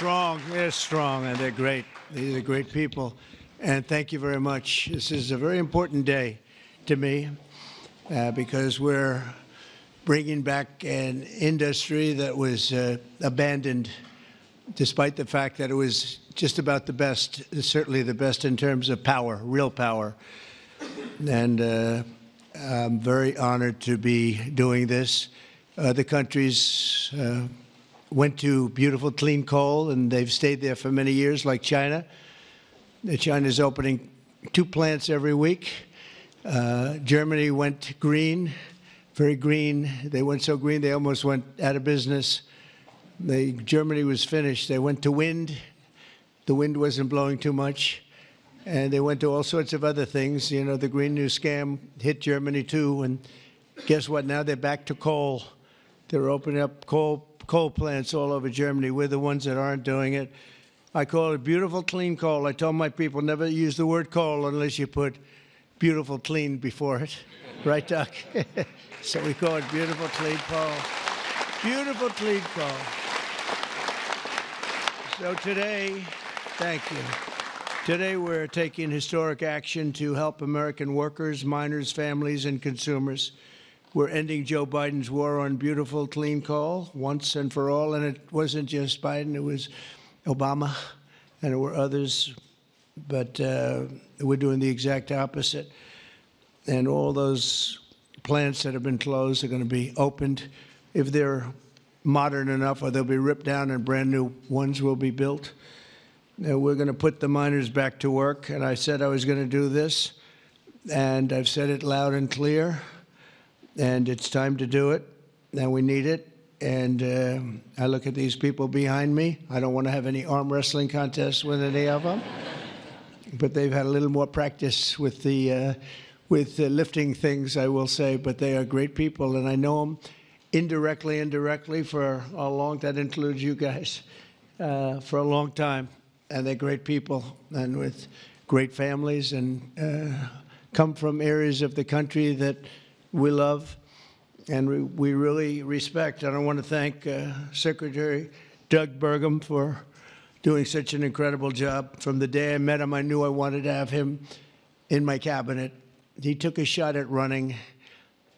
strong. They're strong, and they're great. These are great people. And thank you very much. This is a very important day to me because we're bringing back an industry that was abandoned, despite the fact that it was just about the best, certainly the best in terms of power, real power. And I'm very honored to be doing this. Other countries went to beautiful clean coal, and they've stayed there for many years, like China. China's opening 2 plants every week. Germany went green, very green. They went so green they almost went out of business. Germany was finished. They went to wind. The wind wasn't blowing too much. And they went to all sorts of other things. You know, the Green New Scam hit Germany too. And guess what? Now they're back to coal. They're opening up coal plants all over Germany. We're the ones that aren't doing it. I call it beautiful, clean coal. I told my people never use the word coal unless you put beautiful, clean before it. Right, Doc? So we call it beautiful, clean coal. Beautiful, clean coal. So today, thank you. Today we're taking historic action to help American workers, miners, families, and consumers. We're ending Joe Biden's war on beautiful, clean coal once and for all. And it wasn't just Biden, it was Obama, and there were others. But we're doing the exact opposite. And all those plants that have been closed are going to be opened. If they're modern enough, or they'll be ripped down and brand new ones will be built. We're going to put the miners back to work, and I said I was going to do this, and I've said it loud and clear, and it's time to do it, and we need it. And I look at these people behind me. I don't want to have any arm wrestling contests with any of them, but they've had a little more practice with the lifting things, I will say. But they are great people, and I know them indirectly for a long. That includes you guys for a long time. And they're great people and with great families and come from areas of the country that we love and we really respect. And I want to thank Secretary Doug Burgum for doing such an incredible job. From the day I met him, I knew I wanted to have him in my cabinet. He took a shot at running,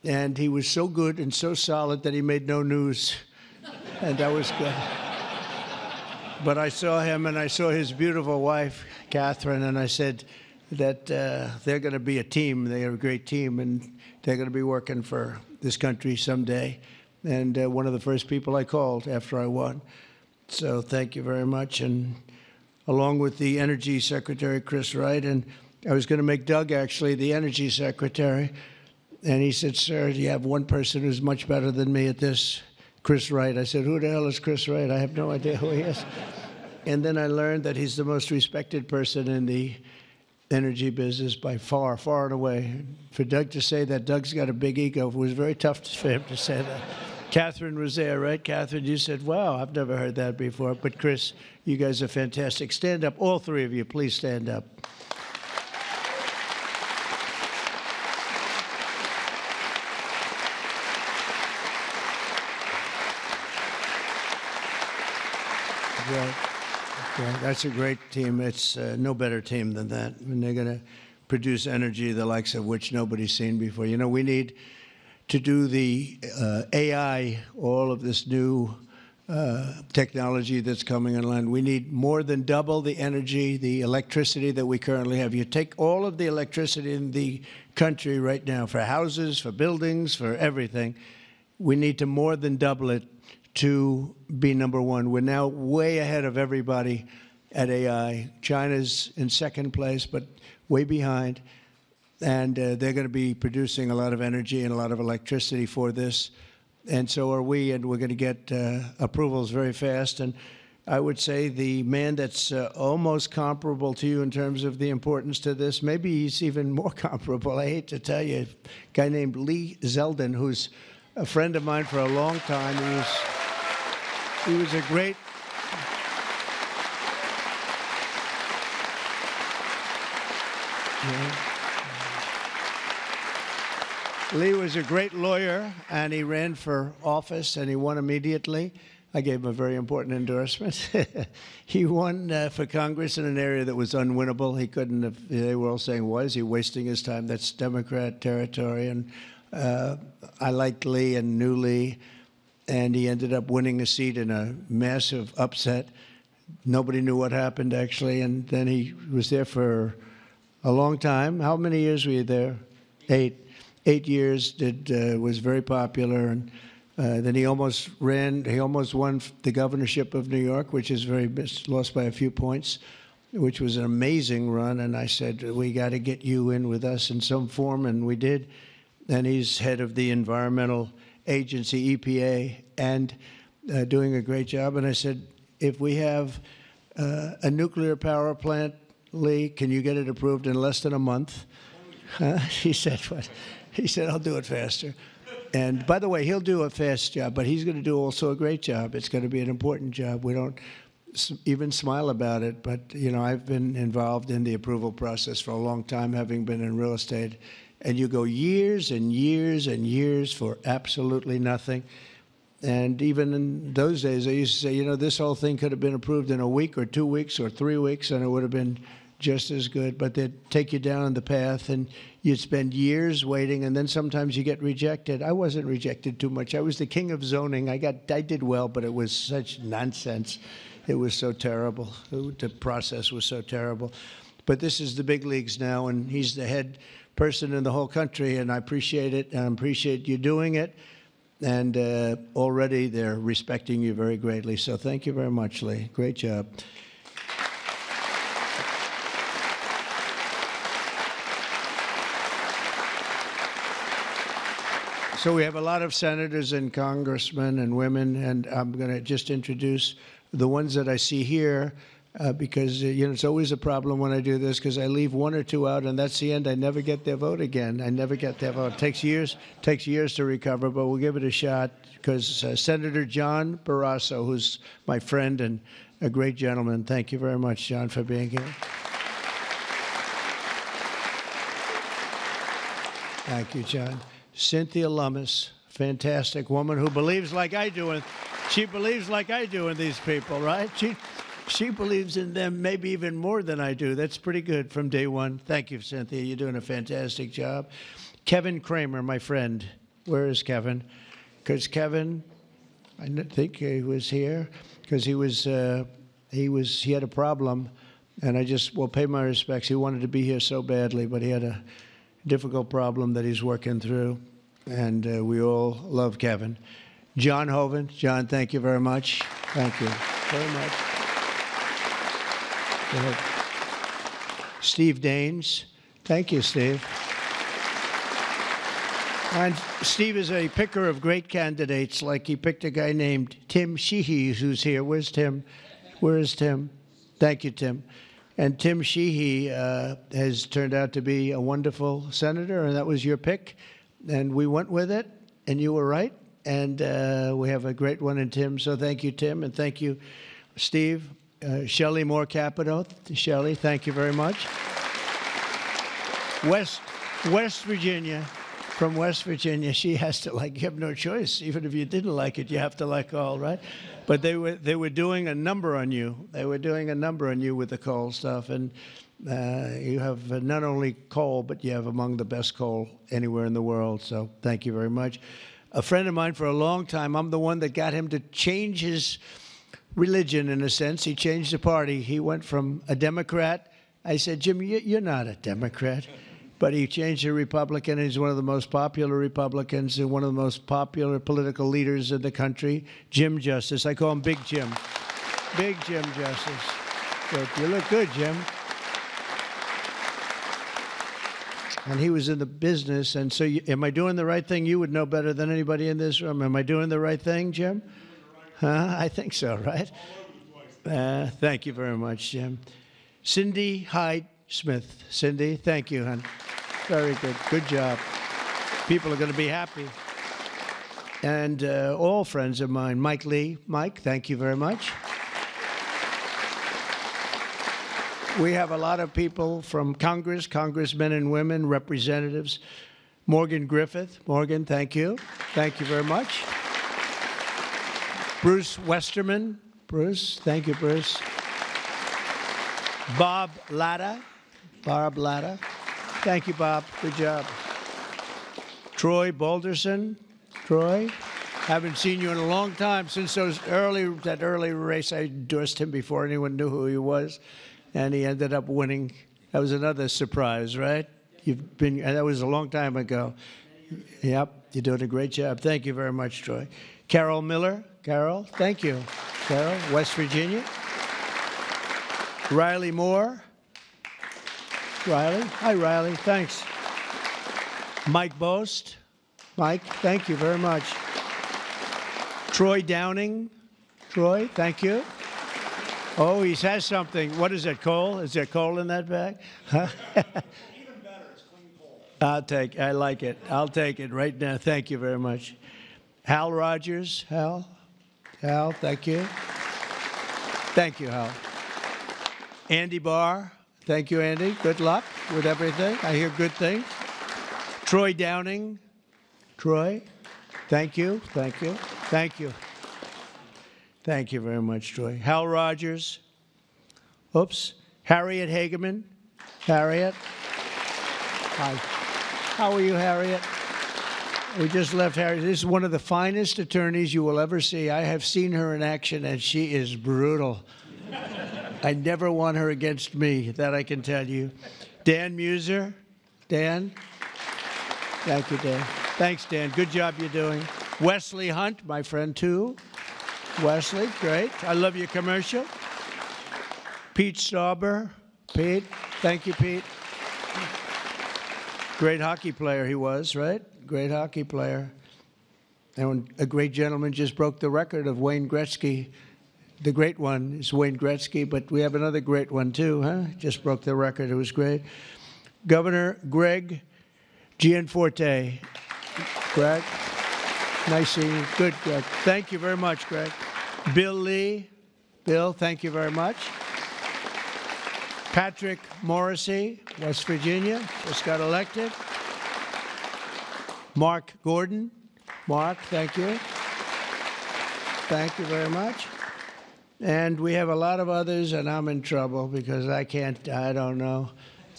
and he was so good and so solid that he made no news, and that was good. But I saw him, and I saw his beautiful wife, Catherine, and I said that they're going to be a team. They are a great team, and they're going to be working for this country someday. And one of the first people I called after I won. So thank you very much. And along with the Energy Secretary, Chris Wright, and I was going to make Doug, actually, the Energy Secretary. And he said, sir, you have one person who's much better than me at this, Chris Wright. I said, who the hell is Chris Wright? I have no idea who he is. And then I learned that he's the most respected person in the energy business by far, far and away. For Doug to say that Doug's got a big ego, it was very tough for him to say that. Catherine was there, right? Catherine, you said, wow, I've never heard that before. But Chris, you guys are fantastic. Stand up, all three of you, please stand up. Yeah, that's a great team. It's no better team than that. And they're going to produce energy the likes of which nobody's seen before. You know, we need to do the AI, all of this new technology that's coming online. We need more than double the energy, the electricity that we currently have. You take all of the electricity in the country right now for houses, for buildings, for everything. We need to more than double it to be number one. We're now way ahead of everybody at AI. China's in second place, but way behind. And they're going to be producing a lot of energy and a lot of electricity for this. And so are we, and we're going to get approvals very fast. And I would say the man that's almost comparable to you in terms of the importance to this, maybe he's even more comparable, I hate to tell you, a guy named Lee Zeldin, who's a friend of mine for a long time. He was a great Lee was a great lawyer, and he ran for office, and he won immediately. I gave him a very important endorsement. He won for Congress in an area that was unwinnable. He couldn't have, they were all saying, why is he wasting his time? That's Democrat territory. And I liked Lee and knew Lee, and he ended up winning a seat in a massive upset. Nobody knew what happened, actually, and then he was there for a long time. How many years were you there? 8. 8 years, was very popular, and then he almost won the governorship of New York, which is lost by a few points, which was an amazing run. And I said, we got to get you in with us in some form, and we did. And he's head of the environmental agency, EPA, and doing a great job. And I said, if we have a nuclear power plant, Lee, can you get it approved in less than a month? He said, what? He said, I'll do it faster. And by the way, he'll do a fast job, but he's going to do also a great job. It's going to be an important job. We don't even smile about it, but you know, I've been involved in the approval process for a long time, having been in real estate, and you go years and years and years for absolutely nothing. And even in those days, I used to say, you know, this whole thing could have been approved in a week or 2 weeks or 3 weeks, and it would have been just as good. But they'd take you down on the path, and you'd spend years waiting, and then sometimes you get rejected. I wasn't rejected too much. I was the king of zoning. I did well, but it was such nonsense. It was so terrible. The process was so terrible. But this is the big leagues now, and he's the head person in the whole country, and I appreciate it, and I appreciate you doing it. And already they're respecting you very greatly. So thank you very much, Lee. Great job. So we have a lot of senators and congressmen and women, and I'm going to just introduce the ones that I see here. Because you know, it's always a problem when I do this, because I leave 1 or 2 out, and that's the end. I never get their vote again. I never get their vote. It takes years to recover, but we'll give it a shot, because Senator John Barrasso, who's my friend and a great gentleman. Thank you very much, John, for being here. Thank you, John. Cynthia Lummis, fantastic woman who believes like I do, and she believes like I do in these people, right? She believes in them maybe even more than I do. That's pretty good from day one. Thank you, Cynthia. You're doing a fantastic job. Kevin Kramer, my friend. Where is Kevin? Because Kevin, I think he was here, because he had a problem, and I just will pay my respects. He wanted to be here so badly, but he had a difficult problem that he's working through, and we all love Kevin. John Hoven. John, thank you very much. Thank you very much. Steve Daines. Thank you, Steve. And Steve is a picker of great candidates, like he picked a guy named Tim Sheehy, who's here. Where's Tim? Where is Tim? Thank you, Tim. And Tim Sheehy has turned out to be a wonderful senator, and that was your pick. And we went with it, and you were right. And we have a great one in Tim, so thank you, Tim, and thank you, Steve. Shelley Moore Capito. Shelley, thank you very much. West Virginia. From West Virginia, she has to like. You have no choice. Even if you didn't like it, you have to like all, right? But they were doing a number on you. They were doing a number on you with the coal stuff, and you have not only coal, but you have among the best coal anywhere in the world. So thank you very much. A friend of mine for a long time. I'm the one that got him to change his religion, in a sense. He changed the party. He went from a Democrat. I said, Jim, you're not a Democrat. But he changed to Republican. He's one of the most popular Republicans and one of the most popular political leaders in the country. Jim Justice. I call him Big Jim. Big Jim Justice. Good. You look good, Jim. And he was in the business. And so am I doing the right thing? You would know better than anybody in this room. Am I doing the right thing, Jim? Huh? I think so, right? Thank you very much, Jim. Cindy Hyde Smith. Cindy, thank you, hon. Very good. Good job. People are going to be happy. And all friends of mine. Mike Lee. Mike, thank you very much. We have a lot of people from Congress, congressmen and women, representatives. Morgan Griffith. Morgan, thank you. Thank you very much. Bruce Westerman. Bruce, thank you, Bruce. Bob Latta. Bob Latta. Thank you, Bob. Good job. Troy Balderson. Troy, haven't seen you in a long time since that early race. I endorsed him before anyone knew who he was, and he ended up winning. That was another surprise, right? That was a long time ago. Yep, you're doing a great job. Thank you very much, Troy. Carol Miller. Carol, thank you. Carol, West Virginia. Riley Moore. Riley. Hi, Riley. Thanks. Mike Boast. Mike, thank you very much. Troy Downing. Troy, thank you. Oh, he has something. What is it, coal? Is there coal in that bag? Huh? Even better, it's clean coal. I like it. I'll take it right now. Thank you very much. Hal Rogers. Hal, thank you. Thank you, Hal. Andy Barr. Thank you, Andy. Good luck with everything. I hear good things. Troy Downing. Troy, thank you, thank you, thank you. Thank you very much, Troy. Hal Rogers. Oops. Harriet Hageman. Harriet. Hi. How are you, Harriet? We just left Harriet. This is one of the finest attorneys you will ever see. I have seen her in action, and she is brutal. I never want her against me, that I can tell you. Dan Muser. Dan. Thank you, Dan. Thanks, Dan. Good job you're doing. Wesley Hunt, my friend, too. Wesley, great. I love your commercial. Pete Stauber. Pete, thank you, Pete. Great hockey player he was, right? Great hockey player. And a great gentleman just broke the record of Wayne Gretzky. The great one is Wayne Gretzky, but we have another great one, too, huh? Just broke the record. It was great. Governor Greg Gianforte. Greg, nice seeing you. Good, Greg. Thank you very much, Greg. Bill Lee. Bill, thank you very much. Patrick Morrissey, West Virginia, just got elected. Mark Gordon. Mark, thank you. Thank you very much. And we have a lot of others, and I'm in trouble because I don't know.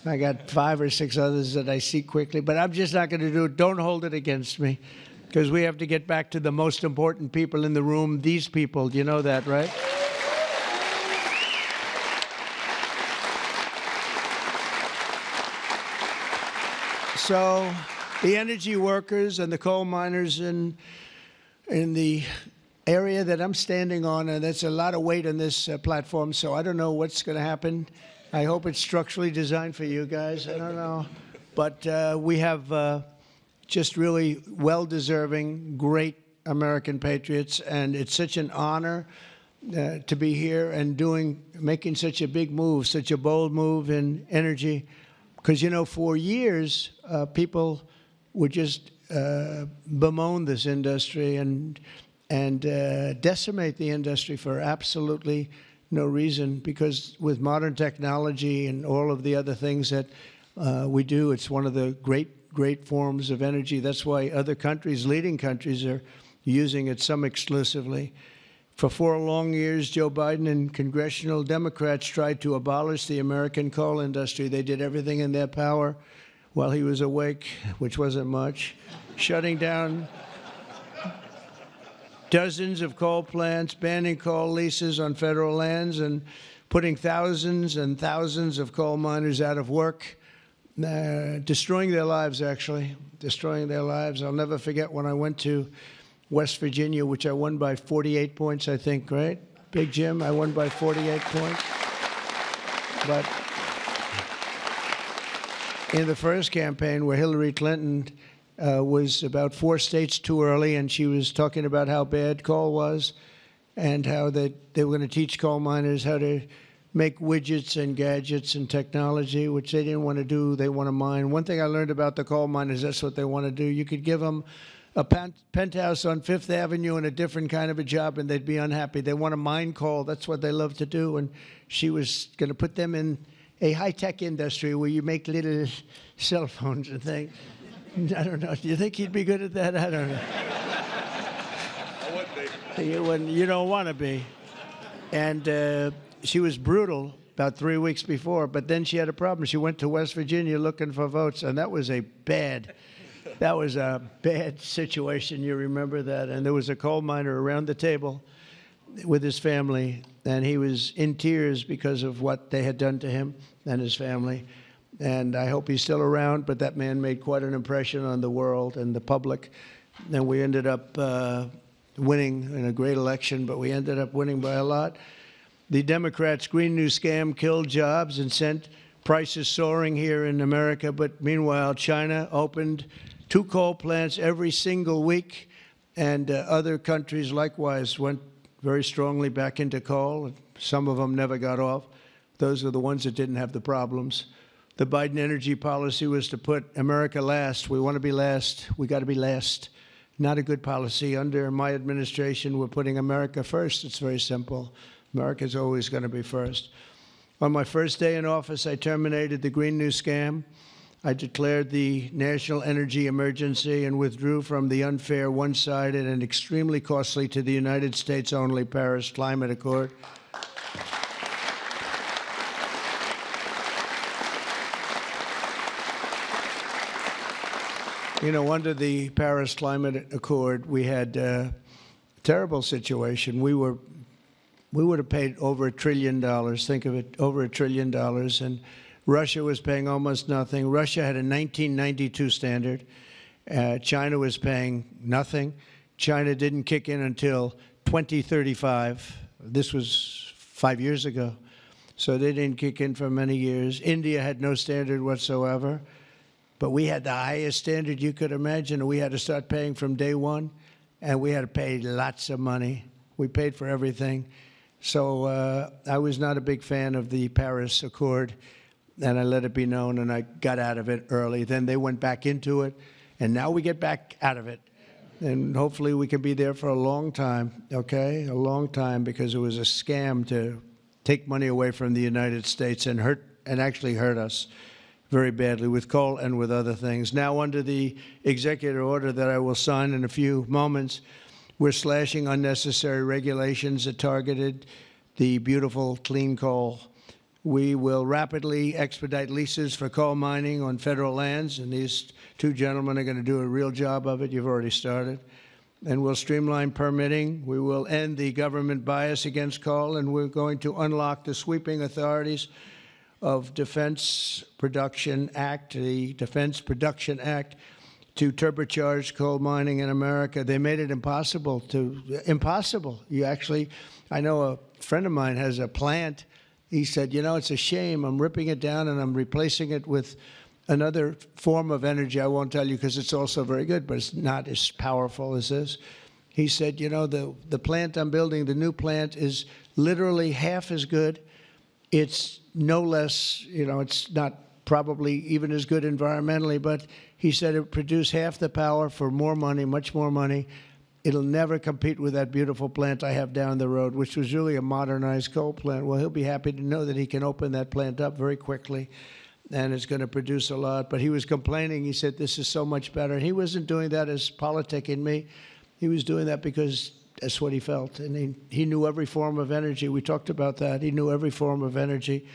I got 5 or 6 others that I see quickly, but I'm just not going to do it. Don't hold it against me, because we have to get back to the most important people in the room, these people. You know that, right? So the energy workers and the coal miners in the area that I'm standing on, and that's a lot of weight on this platform, so I don't know what's going to happen. I hope it's structurally designed for you guys. I don't know. But we have just really well-deserving, great American patriots, and it's such an honor to be here and making such a big move, such a bold move in energy. Because, you know, for years, people would just bemoan this industry and decimate the industry for absolutely no reason, because with modern technology and all of the other things that we do, it's one of the great forms of energy. That's why other countries, leading countries, are using it, some exclusively. For 4 long years, Joe Biden and congressional Democrats tried to abolish the American coal industry. They did everything in their power while he was awake, which wasn't much, shutting down dozens of coal plants, banning coal leases on federal lands, and putting thousands and thousands of coal miners out of work, destroying their lives, actually, destroying their lives. I'll never forget when I went to West Virginia, which I won by 48 points, I think, right? Big Jim, I won by 48 points. But in the first campaign, where Hillary Clinton was about 4 states too early, and she was talking about how bad coal was and how they were going to teach coal miners how to make widgets and gadgets and technology, which they didn't want to do. They want to mine. One thing I learned about the coal miners, that's what they want to do. You could give them a penthouse on Fifth Avenue and a different kind of a job, and they'd be unhappy. They want to mine coal. That's what they love to do. And she was going to put them in a high-tech industry where you make little cell phones and things. I don't know. Do you think he'd be good at that? I don't know. I wouldn't You don't want to be. And she was brutal about 3 weeks before, but then she had a problem. She went to West Virginia looking for votes, and that was a bad situation. You remember that? And there was a coal miner around the table with his family, and he was in tears because of what they had done to him and his family. And I hope he's still around, but that man made quite an impression on the world and the public. And we ended up winning in a great election, but we ended up winning by a lot. The Democrats' Green New Scam killed jobs and sent prices soaring here in America. But meanwhile, China opened 2 coal plants every single week, and other countries likewise went very strongly back into coal. Some of them never got off. Those are the ones that didn't have the problems. The Biden energy policy was to put America last. We want to be last. We got to be last. Not a good policy. Under my administration, we're putting America first. It's very simple. America's always going to be first. On my first day in office, I terminated the Green New Scam. I declared the national energy emergency and withdrew from the unfair, one-sided, and extremely costly to the United States only Paris Climate Accord. You know, under the Paris Climate Accord, we had a terrible situation. We would have paid over $1 trillion. Think of it, over $1 trillion. And Russia was paying almost nothing. Russia had a 1992 standard. China was paying nothing. China didn't kick in until 2035. This was 5 years ago. So they didn't kick in for many years. India had no standard whatsoever. But we had the highest standard you could imagine, and we had to start paying from day one, and we had to pay lots of money. We paid for everything. So I was not a big fan of the Paris Accord, and I let it be known, and I got out of it early. Then they went back into it, and now we get back out of it. And hopefully we can be there for a long time, okay? A long time, because it was a scam to take money away from the United States and actually hurt us very badly with coal and with other things. Now, under the executive order that I will sign in a few moments, we're slashing unnecessary regulations that targeted the beautiful clean coal. We will rapidly expedite leases for coal mining on federal lands, and these 2 gentlemen are going to do a real job of it. You've already started. And we'll streamline permitting. We will end the government bias against coal, and we're going to unlock the sweeping authorities of Defense Production Act, the Defense Production Act, to turbocharge coal mining in America. They made it impossible. I know a friend of mine has a plant. He said, you know, it's a shame. I'm ripping it down and I'm replacing it with another form of energy. I won't tell you because it's also very good, but it's not as powerful as this. He said, you know, the plant I'm building, the new plant, is literally half as good. It's no less, you know, it's not probably even as good environmentally, but he said it produced half the power for more money, much more money. It'll never compete with that beautiful plant I have down the road, which was really a modernized coal plant. Well, he'll be happy to know that he can open that plant up very quickly, and it's going to produce a lot. But he was complaining. He said, this is so much better. And he wasn't doing that as politicking me. He was doing that because that's what he felt. And he knew every form of energy. We talked about that. He knew every form of energy.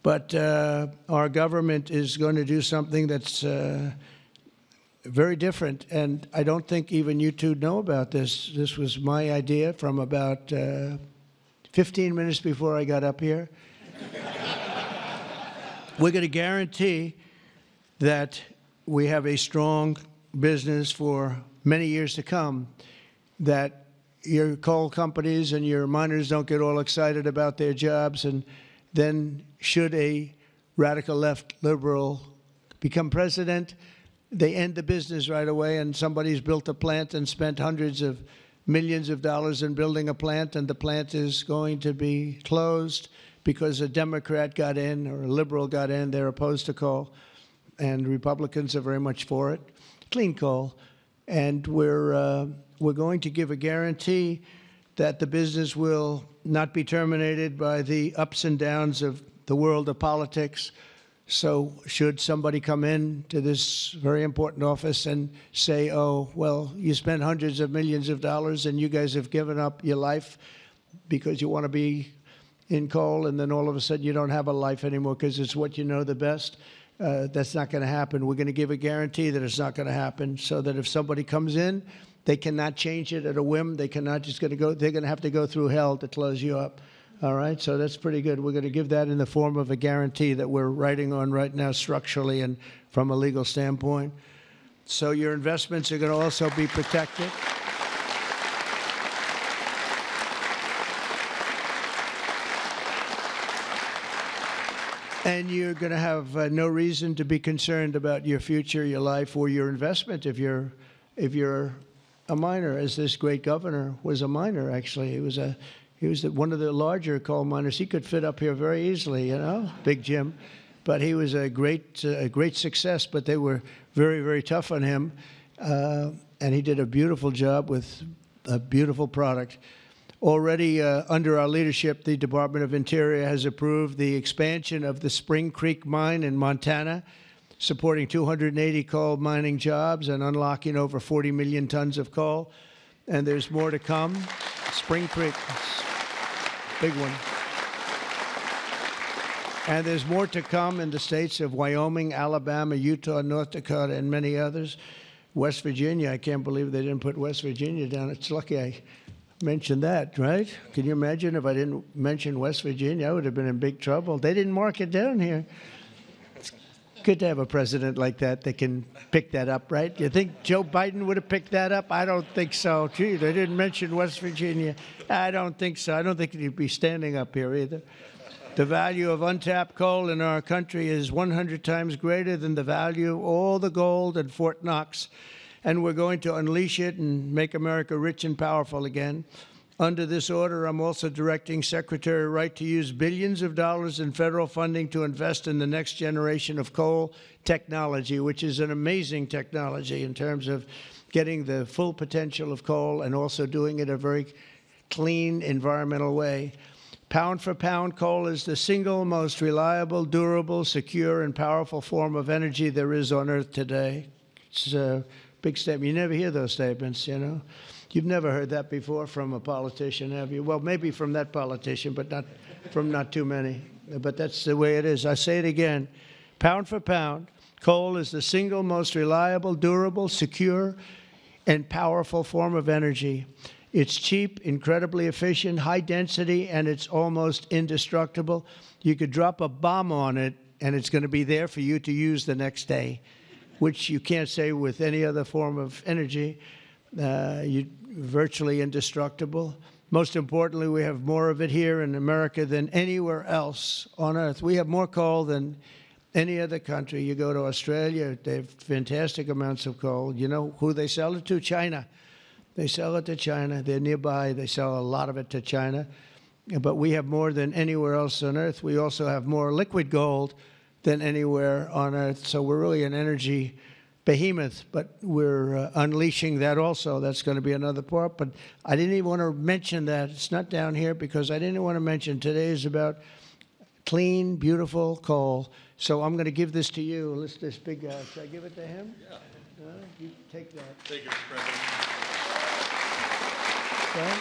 But our government is going to do something that's very different. And I don't think even you two know about this. This was my idea from about 15 minutes before I got up here. We're going to guarantee that we have a strong business for many years to come, that your coal companies and your miners don't get all excited about their jobs, and then should a radical left liberal become president, they end the business right away, and somebody's built a plant and spent hundreds of millions of dollars in building a plant, and the plant is going to be closed because a Democrat got in or a liberal got in. They're opposed to coal, and Republicans are very much for it, clean coal. And we're going to give a guarantee that the business will not be terminated by the ups and downs of the world of politics. So should somebody come in to this very important office and say, oh, well, you spent hundreds of millions of dollars and you guys have given up your life because you want to be in coal, and then all of a sudden you don't have a life anymore because it's what you know the best? That's not going to happen. We're going to give a guarantee that it's not going to happen, so that if somebody comes in, they cannot change it at a whim. They cannot just going to go. They're going to have to go through hell to close you up. All right, so that's pretty good. We're going to give that in the form of a guarantee that we're writing on right now structurally and from a legal standpoint. So your investments are going to also be protected. And you're going to have no reason to be concerned about your future, your life, or your investment if you're a miner, as this great governor was a miner. Actually, he was one of the larger coal miners. He could fit up here very easily, you know, Big Jim. But he was a great success. But they were very, very tough on him, and he did a beautiful job with a beautiful product. Already, under our leadership, the Department of Interior has approved the expansion of the Spring Creek mine in Montana, supporting 280 coal mining jobs and unlocking over 40 million tons of coal. And there's more to come. Spring Creek, big one. And there's more to come in the states of Wyoming, Alabama, Utah, North Dakota, and many others. West Virginia, I can't believe they didn't put West Virginia down. It's lucky I mentioned that, right? Can you imagine if I didn't mention West Virginia? I would have been in big trouble. They didn't mark it down here. It's good to have a president like that that can pick that up, right? You think Joe Biden would have picked that up? I don't think so. Gee, they didn't mention West Virginia. I don't think so. I don't think he'd be standing up here either. The value of untapped coal in our country is 100 times greater than the value of all the gold at Fort Knox. And we're going to unleash it and make America rich and powerful again. Under this order, I'm also directing Secretary Wright to use billions of dollars in federal funding to invest in the next generation of coal technology, which is an amazing technology in terms of getting the full potential of coal and also doing it in a very clean, environmental way. Pound for pound, coal is the single most reliable, durable, secure, and powerful form of energy there is on Earth today. It's a big statement. You never hear those statements, you know. You've never heard that before from a politician, have you? Well, maybe from that politician, but not too many. But that's the way it is. I say it again. Pound for pound, coal is the single most reliable, durable, secure, and powerful form of energy. It's cheap, incredibly efficient, high density, and it's almost indestructible. You could drop a bomb on it, and it's going to be there for you to use the next day, which you can't say with any other form of energy. You're virtually indestructible. Most importantly, we have more of it here in America than anywhere else on Earth. We have more coal than any other country. You go to Australia, they have fantastic amounts of coal. You know who they sell it to? China. They sell it to China. They're nearby. They sell a lot of it to China. But we have more than anywhere else on Earth. We also have more liquid gold than anywhere on Earth. So we're really an energy behemoth, but we're unleashing that also. That's going to be another part. But I didn't even want to mention that. It's not down here because I didn't want to mention today is about clean, beautiful coal. So I'm going to give this to you. This big guy. Should I give it to him? Yeah. You take that. Thank you, Mr. President. Okay.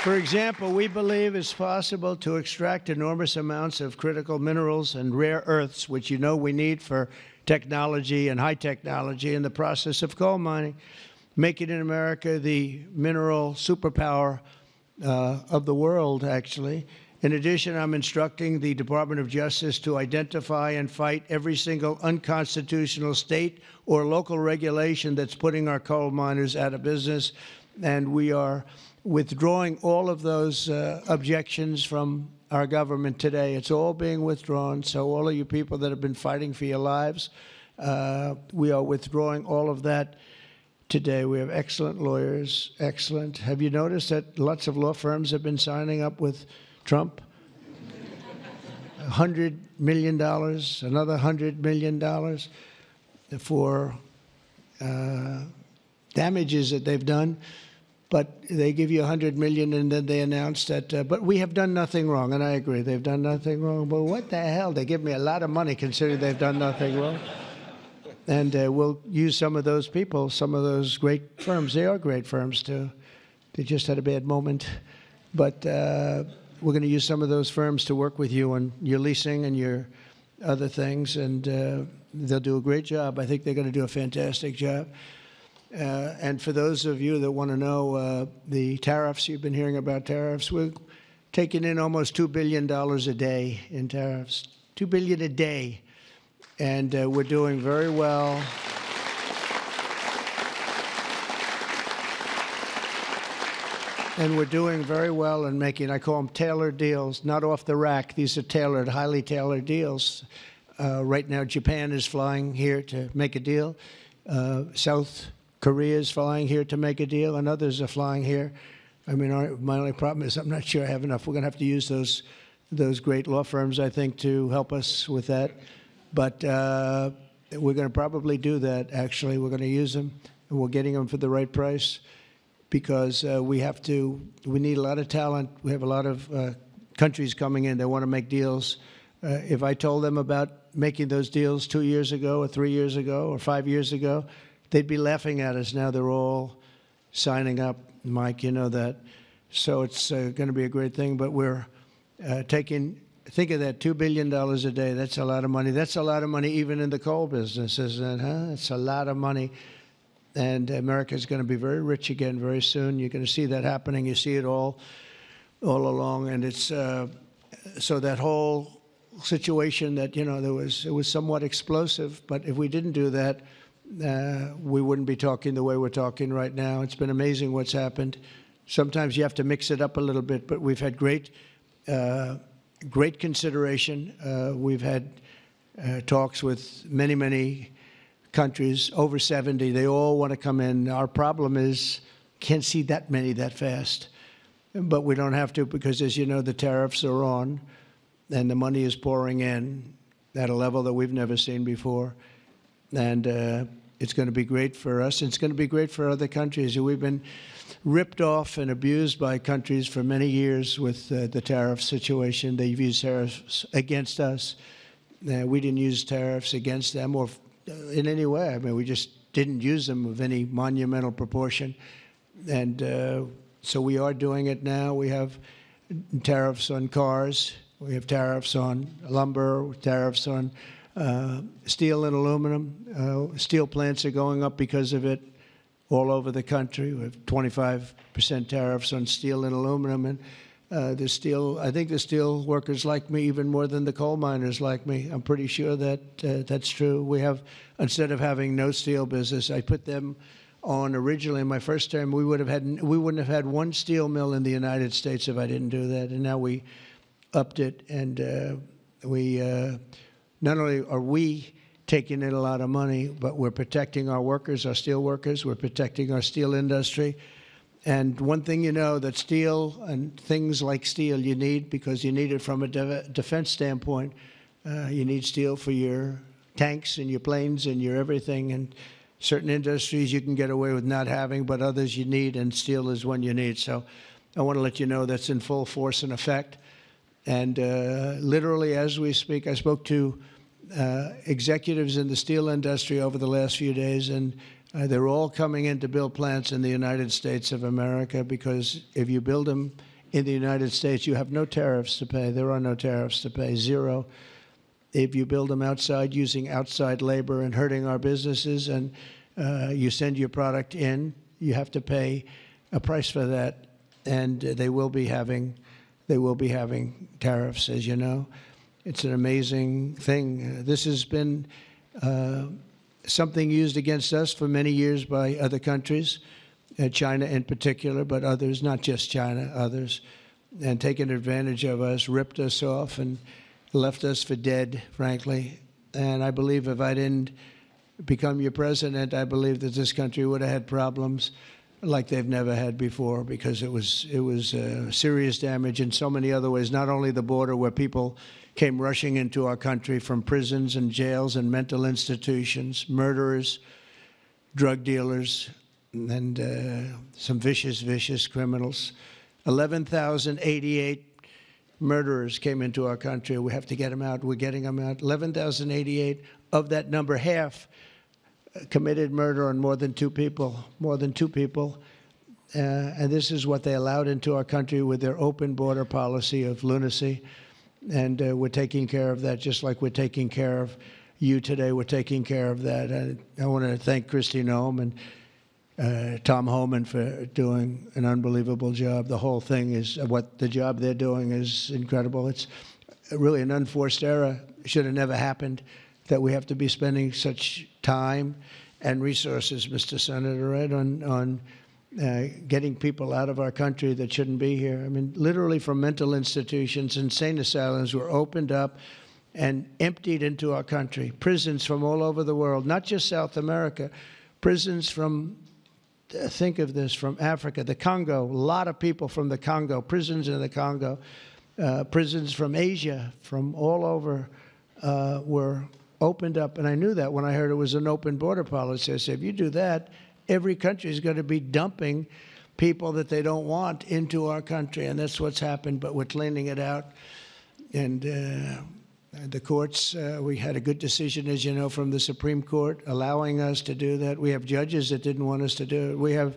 For example, we believe it's possible to extract enormous amounts of critical minerals and rare earths, which you know we need for technology and high technology in the process of coal mining, making in America the mineral superpower of the world, actually. In addition, I'm instructing the Department of Justice to identify and fight every single unconstitutional state or local regulation that's putting our coal miners out of business, and we are withdrawing all of those objections from our government today. It's all being withdrawn. So all of you people that have been fighting for your lives, we are withdrawing all of that today. We have excellent lawyers, excellent. Have you noticed that lots of law firms have been signing up with Trump? $100 million, another $100 million for damages that they've done. but they give you $100 million, and then they announce that. But we have done nothing wrong, and I agree, they've done nothing wrong. But what the hell? They give me a lot of money considering they've done nothing wrong. And we'll use some of those people, some of those great firms. They are great firms too. They just had a bad moment, but we're going to use some of those firms to work with you on your leasing and your other things, and they'll do a great job. I think they're going to do a fantastic job. And for those of you that want to know the tariffs, you've been hearing about tariffs, we're taking in almost $2 billion a day in tariffs, $2 billion a day, and we're doing very well. And we're doing very well in making, I call them tailored deals, not off the rack. These are tailored, highly tailored deals. Right now, Japan is flying here to make a deal. South Korea is flying here to make a deal, and others are flying here. I mean, my only problem is I'm not sure I have enough. We're going to have to use those great law firms, I think, to help us with that. But we're going to probably do that, actually. We're going to use them, and we're getting them for the right price, because we need a lot of talent. We have a lot of countries coming in that want to make deals. If I told them about making those deals 2 years ago or 3 years ago or 5 years ago, they'd be laughing at us. Now they're all signing up. Mike, you know that. So it's going to be a great thing. But we're think of that, $2 billion a day. That's a lot of money. That's a lot of money even in the coal business, isn't it? Huh? It's a lot of money. And America is going to be very rich again very soon. You're going to see that happening. You see it all along. And it's so that whole situation that, you know, it was somewhat explosive. But if we didn't do that, we wouldn't be talking the way we're talking right now. It's been amazing what's happened. Sometimes you have to mix it up a little bit, but we've had great consideration. We've had talks with many countries, over 70. They all want to come in. Our problem is can't see that many that fast. But we don't have to, because, as you know, the tariffs are on, and the money is pouring in at a level that we've never seen before. And it's going to be great for us. It's going to be great for other countries. We've been ripped off and abused by countries for many years with the tariff situation. They've used tariffs against us. We didn't use tariffs against them or in any way. I mean, we just didn't use them of any monumental proportion. And so we are doing it now. We have tariffs on cars. We have tariffs on lumber, tariffs on steel and aluminum. Steel plants are going up because of it all over the country. We have 25% tariffs on steel and aluminum. And I think the steel workers like me even more than the coal miners like me. I'm pretty sure that that's true. We have, instead of having no steel business, I put them on originally in my first term. We wouldn't have had one steel mill in the United States if I didn't do that. And now we upped it, and we not only are we taking in a lot of money, but we're protecting our workers, our steel workers. We're protecting our steel industry. And one thing you know, that steel and things like steel you need, because you need it from a defense standpoint. You need steel for your tanks and your planes and your everything. And certain industries you can get away with not having, but others you need, and steel is one you need. So I want to let you know that's in full force and effect. And literally, as we speak, I spoke to executives in the steel industry over the last few days, and they're all coming in to build plants in the United States of America, because if you build them in the United States, you have no tariffs to pay. There are no tariffs to pay, zero. If you build them outside using outside labor and hurting our businesses, and you send your product in, you have to pay a price for that, and they will be having tariffs, as you know. It's an amazing thing. This has been something used against us for many years by other countries, China in particular, but others, not just China, others, and taken advantage of us, ripped us off, and left us for dead, frankly. And I believe if I didn't become your president, I believe that this country would have had problems like they've never had before, because it was serious damage in so many other ways, not only the border, where people came rushing into our country from prisons and jails and mental institutions, murderers, drug dealers, and some vicious, vicious criminals. 11,088 murderers came into our country. We have to get them out. We're getting them out. 11,088. Of that number, half committed murder on more than two people. More than two people. And this is what they allowed into our country with their open border policy of lunacy. And we're taking care of that just like we're taking care of you today. We're taking care of that. I want to thank Kristi Noem and Tom Homan for doing an unbelievable job. The whole thing is the job they're doing is incredible. It's really an unforced error. It should have never happened that we have to be spending such time and resources, Mr. Senator, right, on getting people out of our country that shouldn't be here. I mean, literally from mental institutions, insane asylums were opened up and emptied into our country. Prisons from all over the world, not just South America, prisons from, think of this, from Africa, the Congo, a lot of people from the Congo, prisons in the Congo, prisons from Asia, from all over were opened up. And I knew that when I heard it was an open border policy. I said, if you do that, every country is going to be dumping people that they don't want into our country, and that's what's happened, but we're cleaning it out. And the courts, we had a good decision, as you know, from the Supreme Court, allowing us to do that. We have judges that didn't want us to do it. We have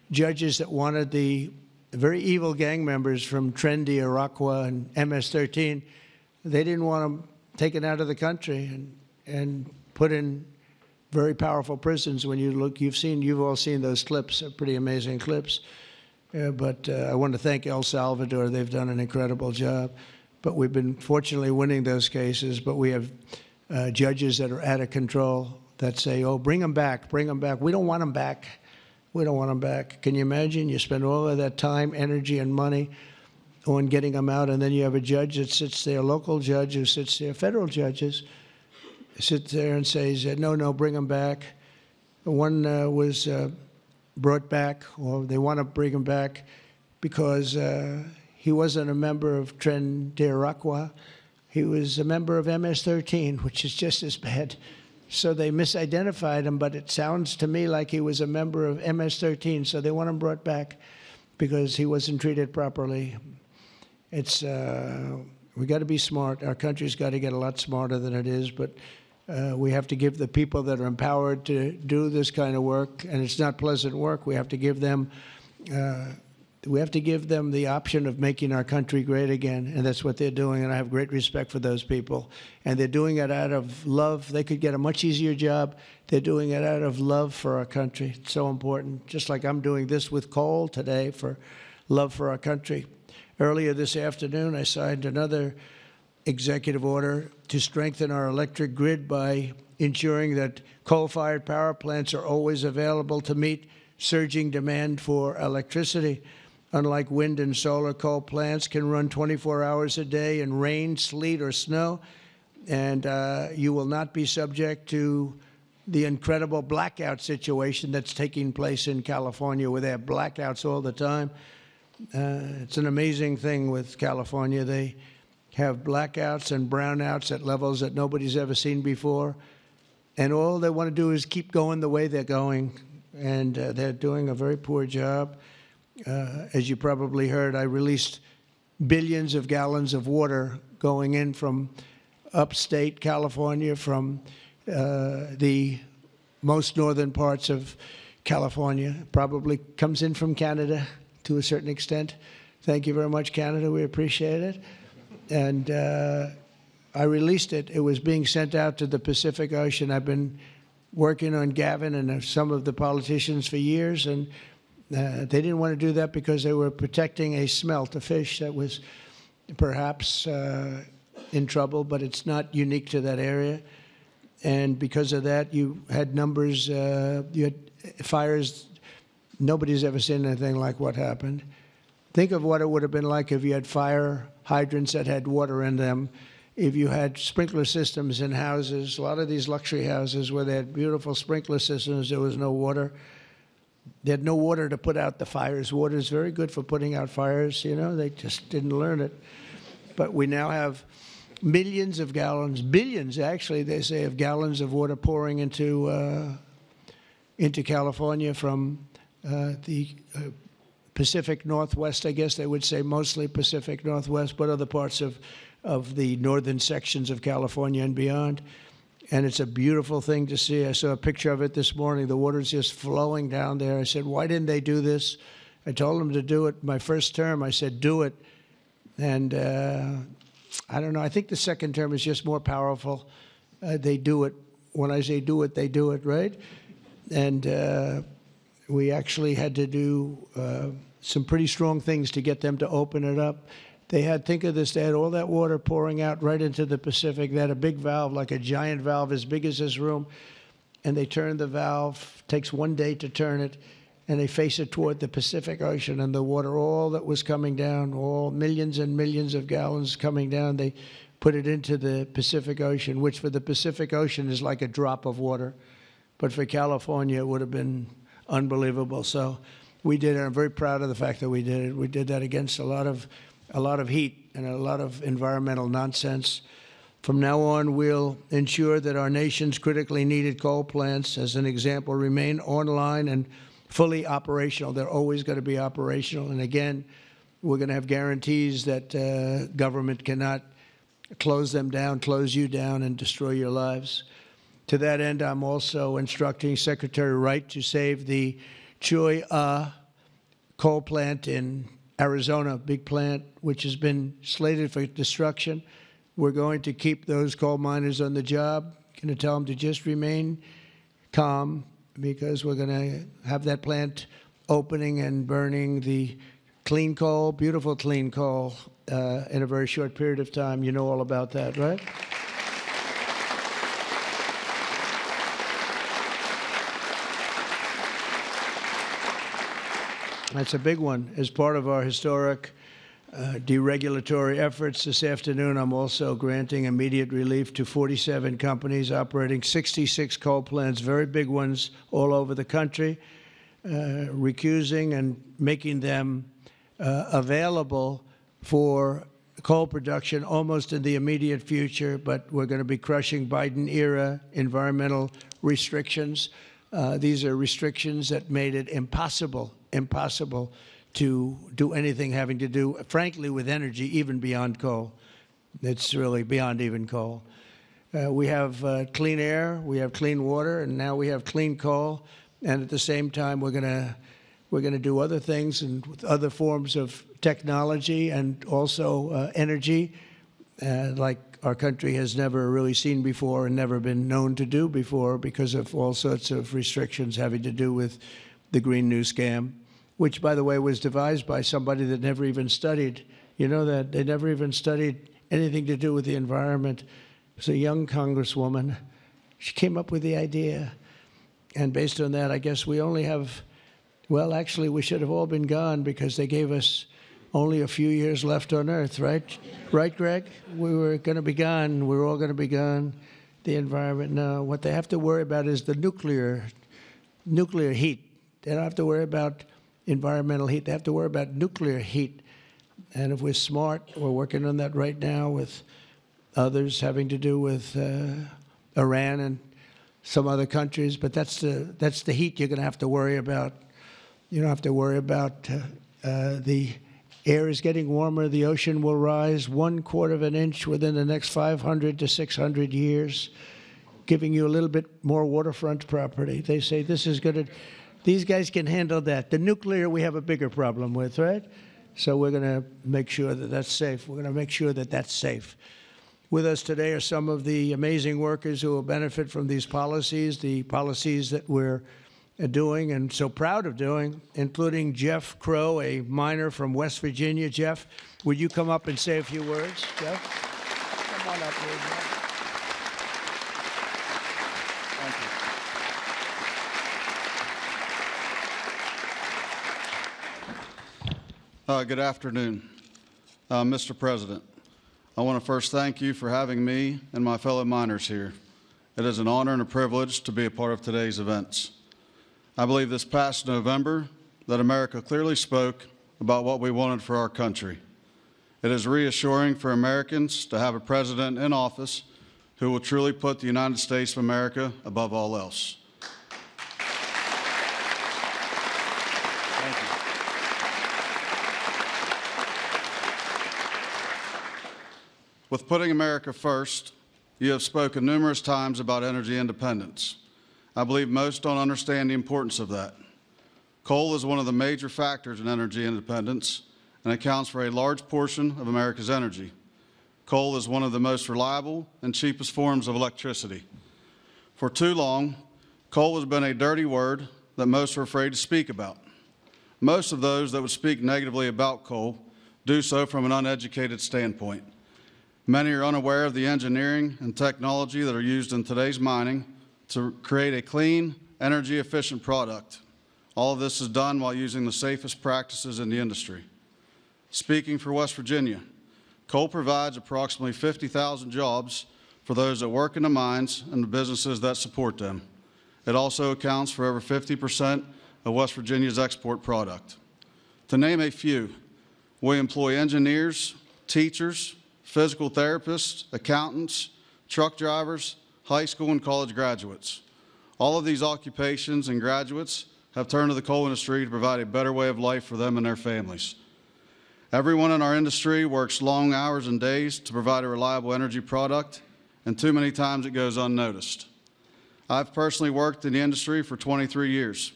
judges that wanted the very evil gang members from Trendy, Iroquois, and MS-13. They didn't want them taken out of the country and put in very powerful prisons. When you look, you've all seen those clips, pretty amazing clips. But I want to thank El Salvador. They've done an incredible job. But we've been fortunately winning those cases. But we have judges that are out of control that say, oh, bring them back, bring them back. We don't want them back. We don't want them back. Can you imagine? You spend all of that time, energy, and money on getting them out, and then you have a judge that sits there, a local judge who sits there, federal judges, sit there and says, no, bring them back. One was brought back, or they want to bring him back because he wasn't a member of Tren de Iroquois. He was a member of MS-13, which is just as bad. So they misidentified him, but it sounds to me like he was a member of MS-13, so they want him brought back because he wasn't treated properly. It's we got to be smart. Our country's got to get a lot smarter than it is, but we have to give the people that are empowered to do this kind of work, and it's not pleasant work. We have to give them the option of making our country great again, and that's what they're doing, and I have great respect for those people. And they're doing it out of love. They could get a much easier job. They're doing it out of love for our country. It's so important, just like I'm doing this with coal today for love for our country. Earlier this afternoon, I signed another executive order to strengthen our electric grid by ensuring that coal-fired power plants are always available to meet surging demand for electricity. Unlike wind and solar, coal plants can run 24 hours a day in rain, sleet, or snow, and you will not be subject to the incredible blackout situation that's taking place in California, where they have blackouts all the time. It's an amazing thing with California. They have blackouts and brownouts at levels that nobody's ever seen before, and all they want to do is keep going the way they're going, and they're doing a very poor job. As you probably heard, I released billions of gallons of water going in from upstate California, from the most northern parts of California. Probably comes in from Canada to a certain extent. Thank you very much, Canada. We appreciate it. And I released it. It was being sent out to the Pacific Ocean. I've been working on Gavin and some of the politicians for years, and they didn't want to do that because they were protecting a smelt, a fish that was perhaps in trouble, but it's not unique to that area. And because of that, you had numbers, you had fires. Nobody's ever seen anything like what happened. Think of what it would have been like if you had fire hydrants that had water in them, if you had sprinkler systems in houses. A lot of these luxury houses where they had beautiful sprinkler systems, there was no water. They had no water to put out the fires. Water is very good for putting out fires, you know. They just didn't learn it. But we now have millions of gallons, billions actually, they say, of gallons of water pouring into California from the Pacific Northwest, I guess they would say, mostly Pacific Northwest, but other parts of the northern sections of California and beyond. And it's a beautiful thing to see. I saw a picture of it this morning. The water's just flowing down there. I said, why didn't they do this? I told them to do it. My first term, I said, do it. And I don't know. I think the second term is just more powerful. They do it. When I say do it, they do it, right? And we actually had to do some pretty strong things to get them to open it up. They had, think of this, they had all that water pouring out right into the Pacific. They had a big valve, like a giant valve as big as this room, and they turned the valve. Takes 1 day to turn it, and they face it toward the Pacific Ocean, and the water, all that was coming down, all millions and millions of gallons coming down, they put it into the Pacific Ocean, which for the Pacific Ocean is like a drop of water. But for California, it would have been unbelievable. So we did it. I'm very proud of the fact that we did it. We did that against a lot of heat and a lot of environmental nonsense. From now on, we'll ensure that our nation's critically needed coal plants, as an example, remain online and fully operational. They're always going to be operational. And again, we're going to have guarantees that government cannot close them down, close you down, and destroy your lives. To that end, I'm also instructing Secretary Wright to save the Cholla coal plant in Arizona, big plant, which has been slated for destruction. We're going to keep those coal miners on the job, going to tell them to just remain calm, because we're going to have that plant opening and burning the clean coal, beautiful clean coal, in a very short period of time. You know all about that, right? That's a big one. As part of our historic deregulatory efforts this afternoon, I'm also granting immediate relief to 47 companies operating 66 coal plants, very big ones all over the country, recusing and making them available for coal production almost in the immediate future. But we're going to be crushing Biden-era environmental restrictions. These are restrictions that made it impossible to do anything having to do, frankly, with energy, even beyond coal. It's really beyond even coal. We have clean air, we have clean water, and now we have clean coal. And at the same time, we're going to do other things and with other forms of technology and also energy, like our country has never really seen before and never been known to do before, because of all sorts of restrictions having to do with the Green New Scam, which, by the way, was devised by somebody that never even studied. You know that? They never even studied anything to do with the environment. It was a young congresswoman. She came up with the idea. And based on that, I guess we only have, well, actually, we should have all been gone, because they gave us only a few years left on Earth, right? Right, Greg? We were going to be gone. We're all going to be gone. The environment, no. What they have to worry about is the nuclear heat. They don't have to worry about environmental heat. They have to worry about nuclear heat. And if we're smart, we're working on that right now with others having to do with Iran and some other countries. But that's the heat you're going to have to worry about. You don't have to worry about the air is getting warmer. The ocean will rise 1/4 of an inch within the next 500 to 600 years, giving you a little bit more waterfront property. They say this is going to... These guys can handle that. The nuclear, we have a bigger problem with, right? So we're going to make sure that that's safe. We're going to make sure that that's safe. With us today are some of the amazing workers who will benefit from these policies, the policies that we're doing and so proud of doing, including Jeff Crow, a miner from West Virginia. Jeff, would you come up and say a few words? Jeff? Come on up here, Jeff. Good afternoon, Mr. President. I want to first thank you for having me and my fellow miners here. It is an honor and a privilege to be a part of today's events. I believe this past November that America clearly spoke about what we wanted for our country. It is reassuring for Americans to have a president in office who will truly put the United States of America above all else. With putting America first, you have spoken numerous times about energy independence. I believe most don't understand the importance of that. Coal is one of the major factors in energy independence and accounts for a large portion of America's energy. Coal is one of the most reliable and cheapest forms of electricity. For too long, coal has been a dirty word that most are afraid to speak about. Most of those that would speak negatively about coal do so from an uneducated standpoint. Many are unaware of the engineering and technology that are used in today's mining to create a clean, energy-efficient product. All of this is done while using the safest practices in the industry. Speaking for West Virginia, coal provides approximately 50,000 jobs for those that work in the mines and the businesses that support them. It also accounts for over 50% of West Virginia's export product. To name a few, we employ engineers, teachers, physical therapists, accountants, truck drivers, high school and college graduates. All of these occupations and graduates have turned to the coal industry to provide a better way of life for them and their families. Everyone in our industry works long hours and days to provide a reliable energy product, and too many times it goes unnoticed. I've personally worked in the industry for 23 years.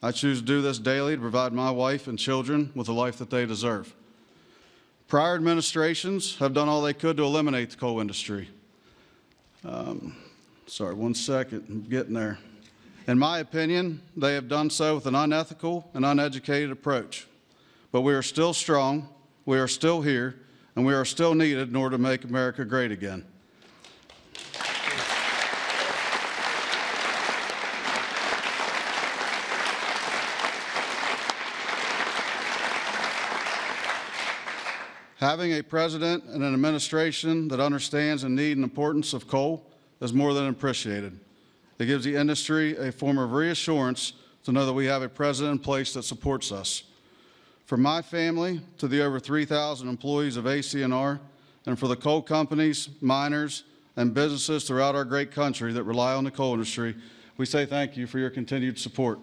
I choose to do this daily to provide my wife and children with the life that they deserve. Prior administrations have done all they could to eliminate the coal industry. Sorry, one second, I'm getting there. In my opinion, they have done so with an unethical and uneducated approach. But we are still strong, we are still here, and we are still needed in order to make America great again. Having a president and an administration that understands the need and importance of coal is more than appreciated. It gives the industry a form of reassurance to know that we have a president in place that supports us. For my family, to the over 3,000 employees of ACNR, and for the coal companies, miners, and businesses throughout our great country that rely on the coal industry, we say thank you for your continued support.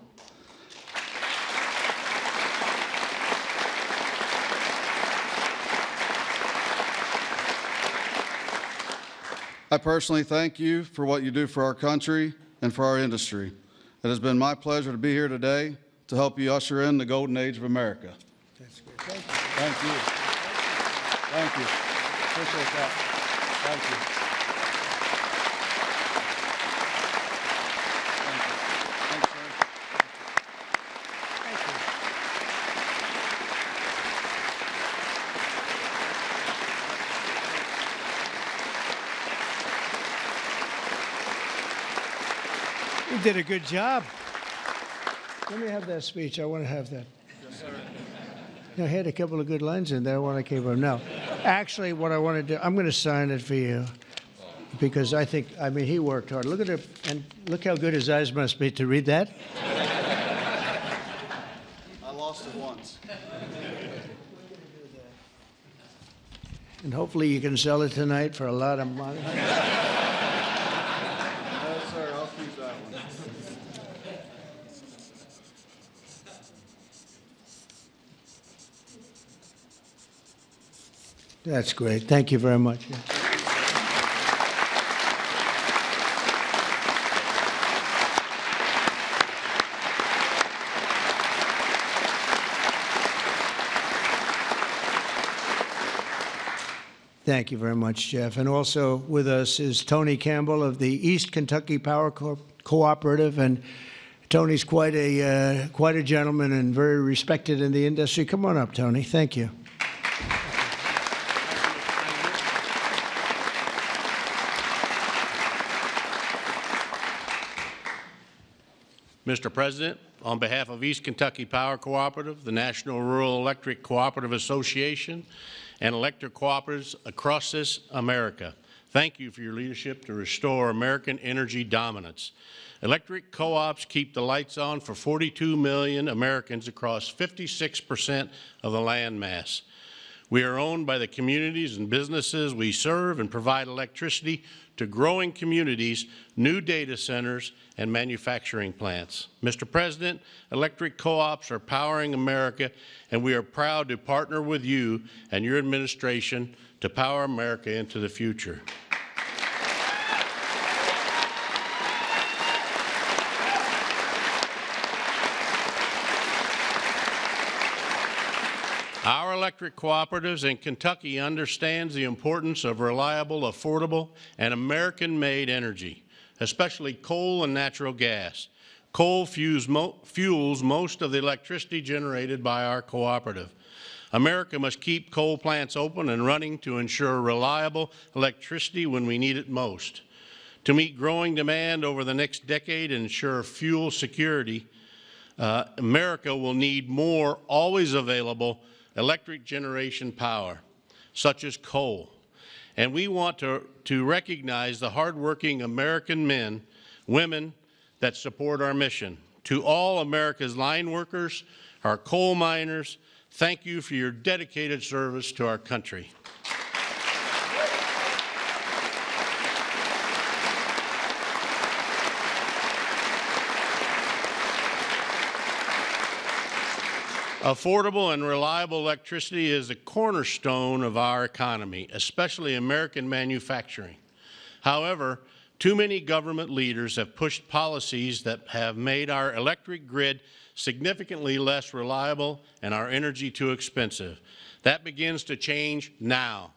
I personally thank you for what you do for our country and for our industry. It has been my pleasure to be here today to help you usher in the golden age of America. That's good. Thank you. Thank you. Thank you. Appreciate that. Thank you. Thanks, sir. Thank you. You did a good job. Let me have that speech. I want to have that. Yes, sir. I had a couple of good lines in there when I came up. No, actually, what I want to do, I'm going to sign it for you because I mean, he worked hard. Look at it, and look how good his eyes must be to read that. I lost it once. And hopefully you can sell it tonight for a lot of money. No, sir, I'll keep that one. That's great. Thank you very much. Thank you very much, Jeff. And also with us is Tony Campbell of the East Kentucky Power Cooperative. And Tony's quite a gentleman and very respected in the industry. Come on up, Tony. Thank you. Mr. President, on behalf of East Kentucky Power Cooperative, the National Rural Electric Cooperative Association, and electric cooperatives across this America, thank you for your leadership to restore American energy dominance. Electric co-ops keep the lights on for 42 million Americans across 56% of the land mass. We are owned by the communities and businesses we serve and provide electricity to growing communities, new data centers, and manufacturing plants. Mr. President, electric co-ops are powering America, and we are proud to partner with you and your administration to power America into the future. Our electric cooperatives in Kentucky understands the importance of reliable, affordable, and American-made energy, especially coal and natural gas. Coal fuels most of the electricity generated by our cooperative. America must keep coal plants open and running to ensure reliable electricity when we need it most. To meet growing demand over the next decade and ensure fuel security, America will need more always available electric generation power, such as coal. And we want to recognize the hardworking American men, women that support our mission. To all America's line workers, our coal miners, thank you for your dedicated service to our country. Affordable and reliable electricity is the cornerstone of our economy, especially American manufacturing. However, too many government leaders have pushed policies that have made our electric grid significantly less reliable and our energy too expensive. That begins to change now.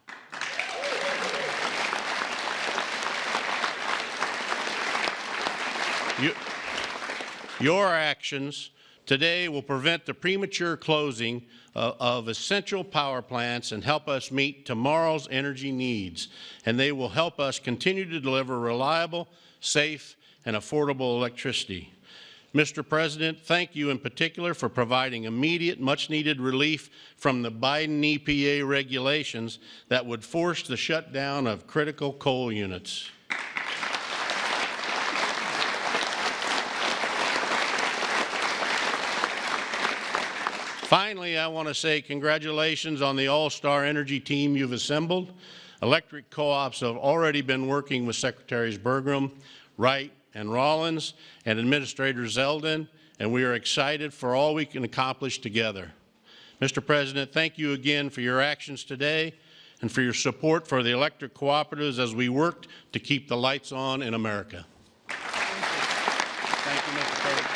Your actions today will prevent the premature closing of essential power plants and help us meet tomorrow's energy needs. And they will help us continue to deliver reliable, safe, and affordable electricity. Mr. President, thank you in particular for providing immediate, much-needed relief from the Biden EPA regulations that would force the shutdown of critical coal units. Finally, I want to say congratulations on the all-star energy team you've assembled. Electric co-ops have already been working with Secretaries Burgum, Wright, and Rollins, and Administrator Zeldin, and we are excited for all we can accomplish together. Mr. President, thank you again for your actions today and for your support for the electric cooperatives as we work to keep the lights on in America. Thank you, Mr. President.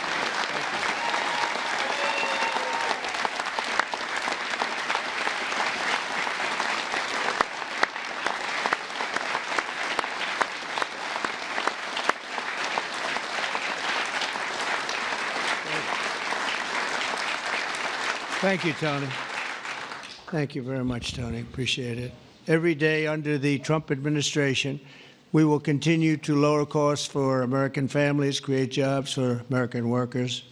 Thank you, Tony. Thank you very much, Tony. Appreciate it. Every day under the Trump administration, we will continue to lower costs for American families, create jobs for American workers,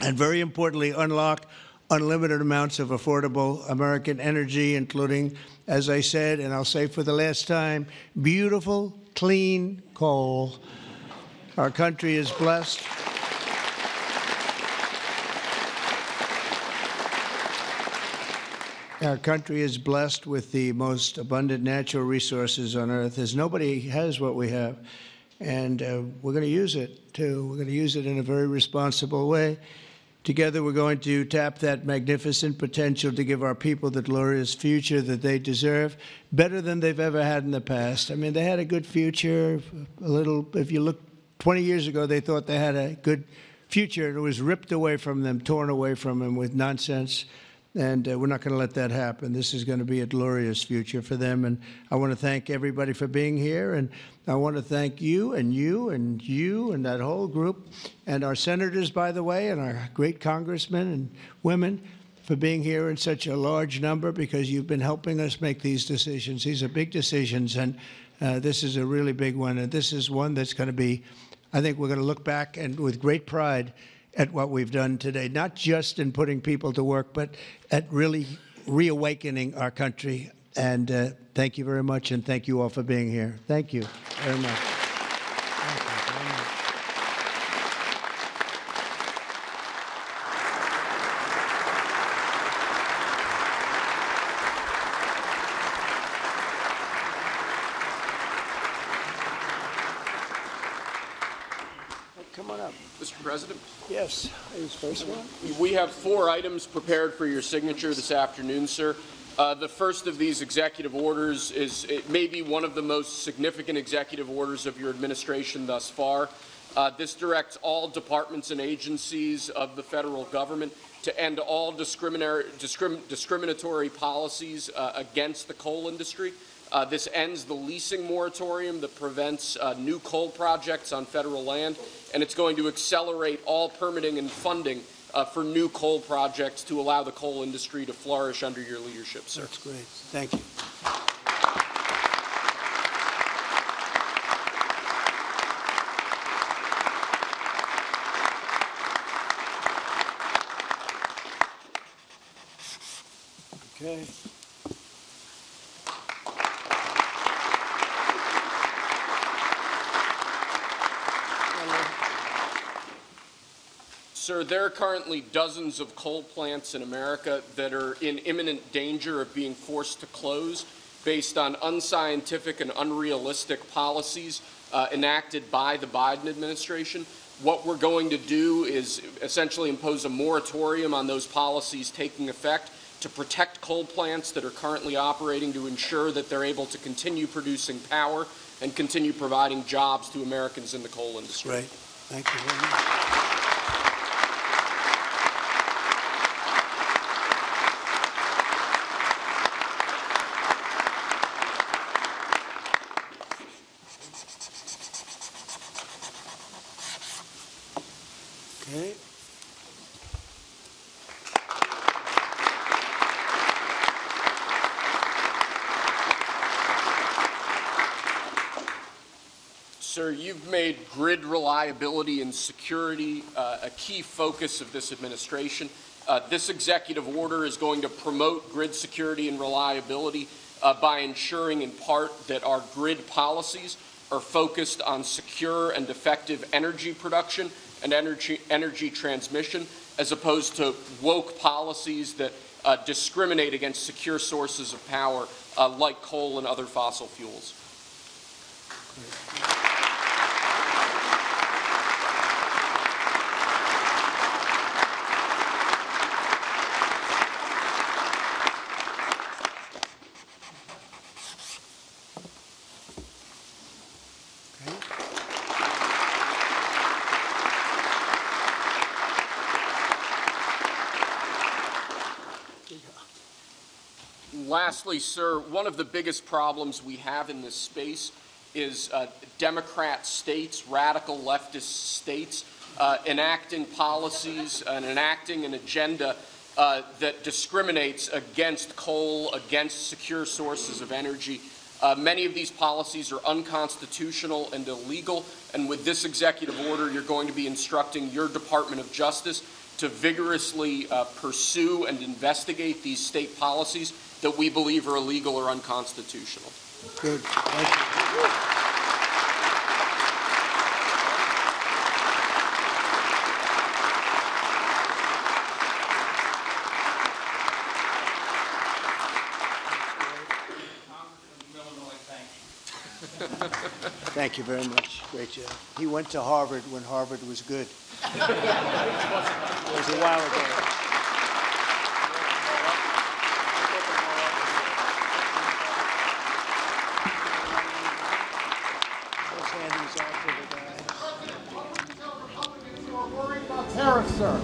and very importantly, unlock unlimited amounts of affordable American energy, including, as I said, and I'll say for the last time, beautiful, clean coal. Our country is blessed. Our country is blessed with the most abundant natural resources on earth, as nobody has what we have. And we're going to use it, too. We're going to use it in a very responsible way. Together, we're going to tap that magnificent potential to give our people the glorious future that they deserve, better than they've ever had in the past. I mean, they had a good future. A little, if you look 20 years ago, they thought they had a good future, and it was ripped away from them, torn away from them with nonsense. And we're not going to let that happen. This is going to be a glorious future for them. And I want to thank everybody for being here. And I want to thank you and you and you and that whole group and our senators, by the way, and our great congressmen and women for being here in such a large number, because you've been helping us make these decisions. These are big decisions, and this is a really big one. And this is one that's going to be, I think we're going to look back and with great pride at what we've done today, not just in putting people to work, but at really reawakening our country. And thank you very much, and thank you all for being here. Thank you very much. Thank you very much. come on up. Mr. President, Yes, who's first one? we have 4 items prepared for your signature this afternoon, sir. The first of these executive orders it may be one of the most significant executive orders of your administration thus far. This directs all departments and agencies of the federal government to end all discriminatory policies against the coal industry. This ends the leasing moratorium that prevents new coal projects on federal land, and it's going to accelerate all permitting and funding for new coal projects to allow the coal industry to flourish under your leadership, sir. That's great. Thank you. Okay. Sir, there are currently dozens of coal plants in America that are in imminent danger of being forced to close based on unscientific and unrealistic policies enacted by the Biden administration. What we're going to do is essentially impose a moratorium on those policies taking effect to protect coal plants that are currently operating, to ensure that they're able to continue producing power and continue providing jobs to Americans in the coal industry. Great. Thank you very much. Okay. Sir, you've made grid reliability and security a key focus of this administration. This executive order is going to promote grid security and reliability by ensuring in part that our grid policies are focused on secure and effective energy production and energy transmission, as opposed to woke policies that discriminate against secure sources of power like coal and other fossil fuels. Lastly, sir, one of the biggest problems we have in this space is Democrat states, radical leftist states, enacting policies and enacting an agenda that discriminates against coal, against secure sources of energy. Many of these policies are unconstitutional and illegal, and with this executive order, you're going to be instructing your Department of Justice to vigorously pursue and investigate these state policies that we believe are illegal or unconstitutional. Good. Thank you. Thank you very much. Great job. He went to Harvard when Harvard was good. It was a while ago. Let's hand these off to the guy. Republicans who are worried about tariffs, sir.